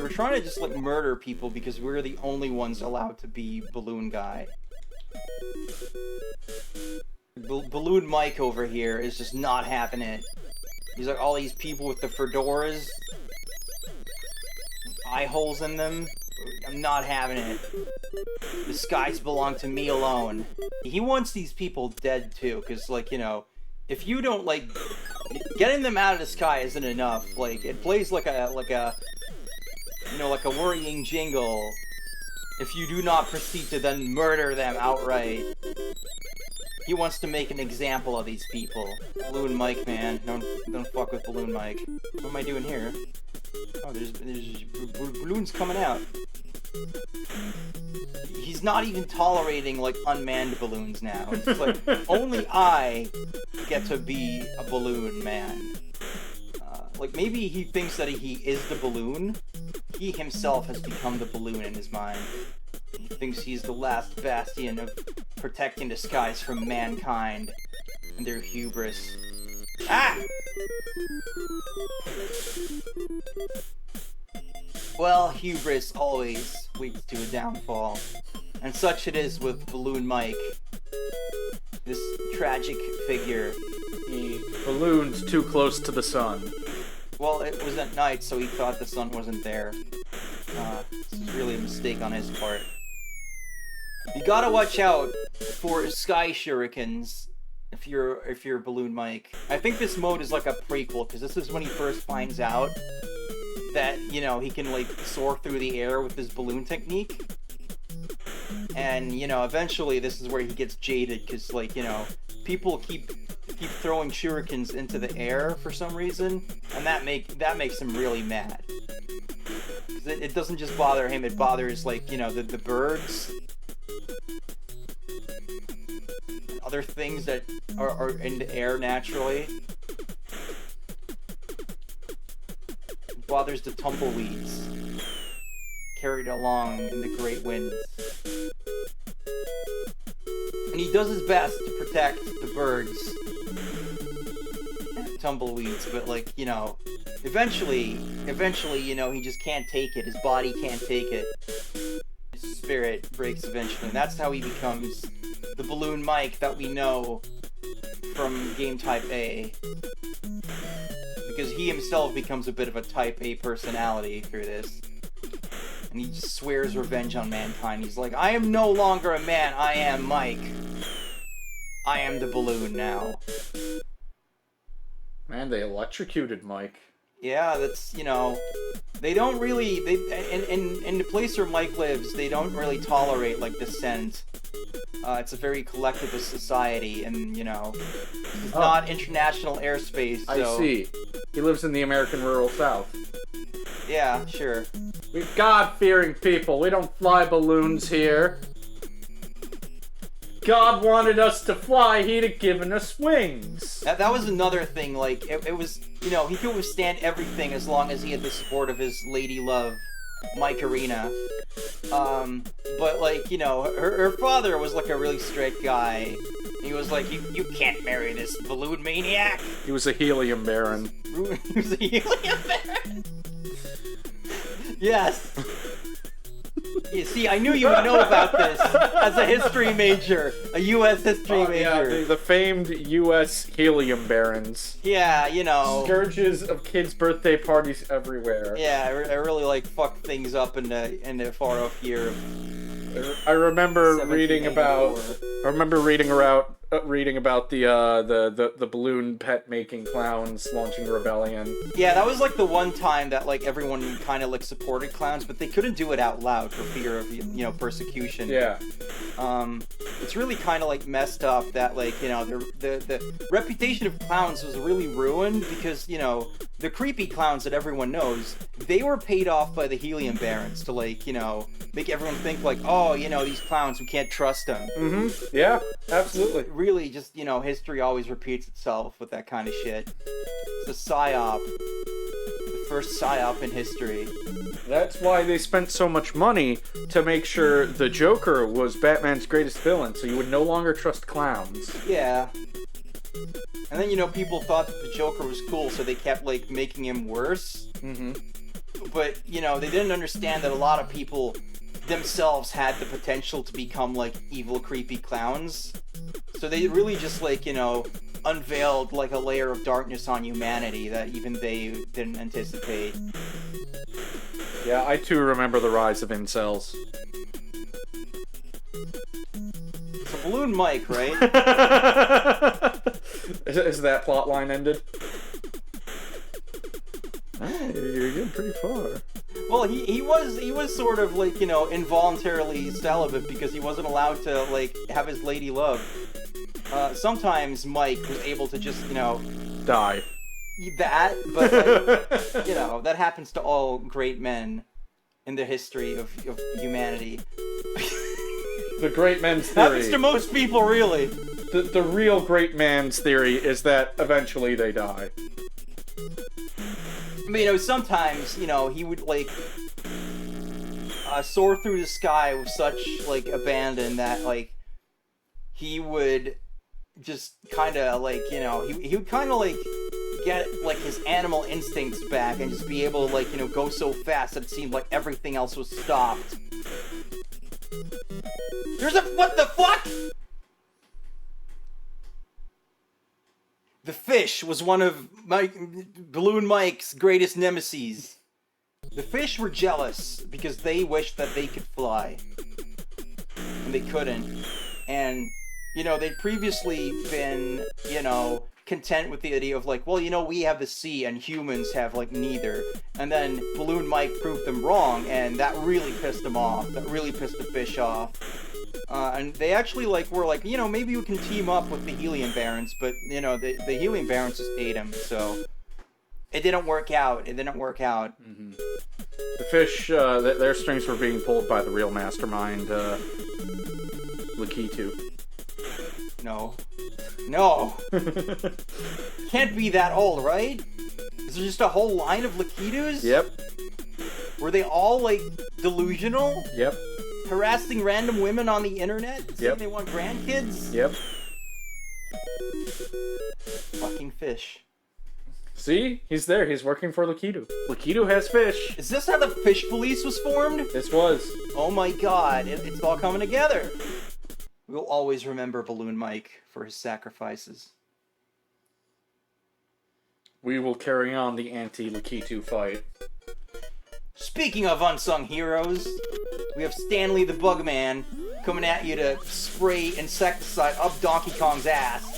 were trying to just, like, murder people because we're the only ones allowed to be Balloon Guy. Balloon Mike over here is just not having it. He's like, all these people with the fedoras, eye holes in them. I'm not having it. The skies belong to me alone. He wants these people dead too, because, like, you know, if you don't, like, getting them out of the sky isn't enough. Like, it plays like a, you know, like a worrying jingle if you do not proceed to then murder them outright. He wants to make an example of these people. Balloon Mike, man. Don't fuck with Balloon Mike. What am I doing here? Oh, there's balloons coming out. He's not even tolerating, like, unmanned balloons now. It's like, only I get to be a balloon man. Like, maybe he thinks that he is the balloon. He himself has become the balloon in his mind. He thinks he's the last bastion of protecting the skies from mankind and their hubris. Ah! Well, hubris always leads to a downfall. And such it is with Balloon Mike. This tragic figure. He ballooned too close to the sun. Well, it was at night, so he thought the sun wasn't there. This is really a mistake on his part. You gotta watch out for sky shurikens if you're Balloon Mike. I think this mode is like a prequel, because this is when he first finds out that, you know, he can, like, soar through the air with his balloon technique. And, you know, eventually this is where he gets jaded, because, like, you know, people keep throwing shurikens into the air for some reason, and that makes him really mad. It doesn't just bother him, it bothers, like, you know, the birds, other things that are in the air naturally. It bothers the tumbleweeds carried along in the great winds. And he does his best to protect the birds and tumbleweeds, but, like, you know, eventually, you know, he just can't take it. His body can't take it. His spirit breaks eventually. And that's how he becomes the Balloon Mike that we know from Game Type A. Because he himself becomes a bit of a Type A personality through this. And he just swears revenge on mankind. He's like, I am no longer a man, I am Mike. I am the balloon now. Man, they electrocuted Mike. Yeah, that's, you know, they don't really, in the place where Mike lives, they don't really tolerate, like, dissent. It's a very collectivist society, and, you know, it's not international airspace, so... I see. He lives in the American rural South. Yeah, sure. We're God-fearing people. We don't fly balloons here. God wanted us to fly. He'd have given us wings. That was another thing, like, it was, you know, he could withstand everything as long as he had the support of his lady love, Mike Arena. But, like, you know, her father was, like, a really strict guy. He was like, you can't marry this balloon maniac. He was a helium baron. He was a helium baron? Yes. You see, I knew you would know about this as a history major, a U.S. history major. Yeah, the famed U.S. helium barons. Yeah, you know. Scourges of kids' birthday parties everywhere. Yeah, I really, like, fucked things up in the far-off year of I remember reading about. 1784. I remember reading about the balloon pet making clowns launching rebellion. Yeah, that was, like, the one time that, like, everyone kind of, like, supported clowns, but they couldn't do it out loud for fear of, you know, persecution. Yeah. It's really kind of, like, messed up that, like, you know, the reputation of clowns was really ruined because, you know, the creepy clowns that everyone knows, they were paid off by the helium barons to, like, you know, make everyone think, like, oh, you know, these clowns, we can't trust them. Mm-hmm. Yeah, absolutely. Really, just, you know, history always repeats itself with that kind of shit. It's a psyop. The first psyop in history. That's why they spent so much money to make sure the Joker was Batman's greatest villain, so you would no longer trust clowns. Yeah. And then, you know, people thought that the Joker was cool, so they kept, like, making him worse. Mm-hmm. but you know, they didn't understand that a lot of people themselves had the potential to become like evil, creepy clowns. So they really just like, you know, unveiled like a layer of darkness on humanity that even they didn't anticipate. Yeah, I too remember the rise of incels. It's a Balloon Mike, right? Is that plot line ended? Hey, you're getting pretty far. Well, he was sort of like, you know, involuntarily celibate because he wasn't allowed to like have his lady love. Sometimes Mike was able to just, you know, Die. that, but like, you know, that happens to all great men in the history of humanity. The great man's theory. Happens to most people, really. The real great man's theory is that eventually they die. I mean, you know, sometimes, you know, he would like soar through the sky with such like abandon that like he would just kind of like, you know, he would kind of like get like his animal instincts back and just be able to like, you know, go so fast that it seemed like everything else was stopped. What the fuck? The fish was one of Balloon Mike's greatest nemeses. The fish were jealous because they wished that they could fly. And they couldn't. And, you know, they'd previously been, you know, content with the idea of like, well, you know, we have the sea and humans have like neither. And then Balloon Mike proved them wrong, and that really pissed them off. That really pissed the fish off. And they actually like were like, you know, maybe we can team up with the Helium Barons, but you know, the Helium Barons just ate him, so it didn't work out. It didn't work out. Mm-hmm. The fish, their strings were being pulled by the real mastermind, Lakitu. No. Can't be that old, right? Is there just a whole line of Lakitus? Yep. Were they all like delusional? Yep. Harassing random women on the internet? Saying Yep. they want grandkids? Yep. Fucking fish. See? He's there. He's working for Lakitu. Lakitu has fish. Is this how the fish police was formed? This was. Oh my god, it's all coming together. We'll always remember Balloon Mike for his sacrifices. We will carry on the anti-Lakitu fight. Speaking of unsung heroes, we have Stanley the Bugman coming at you to spray insecticide up Donkey Kong's ass.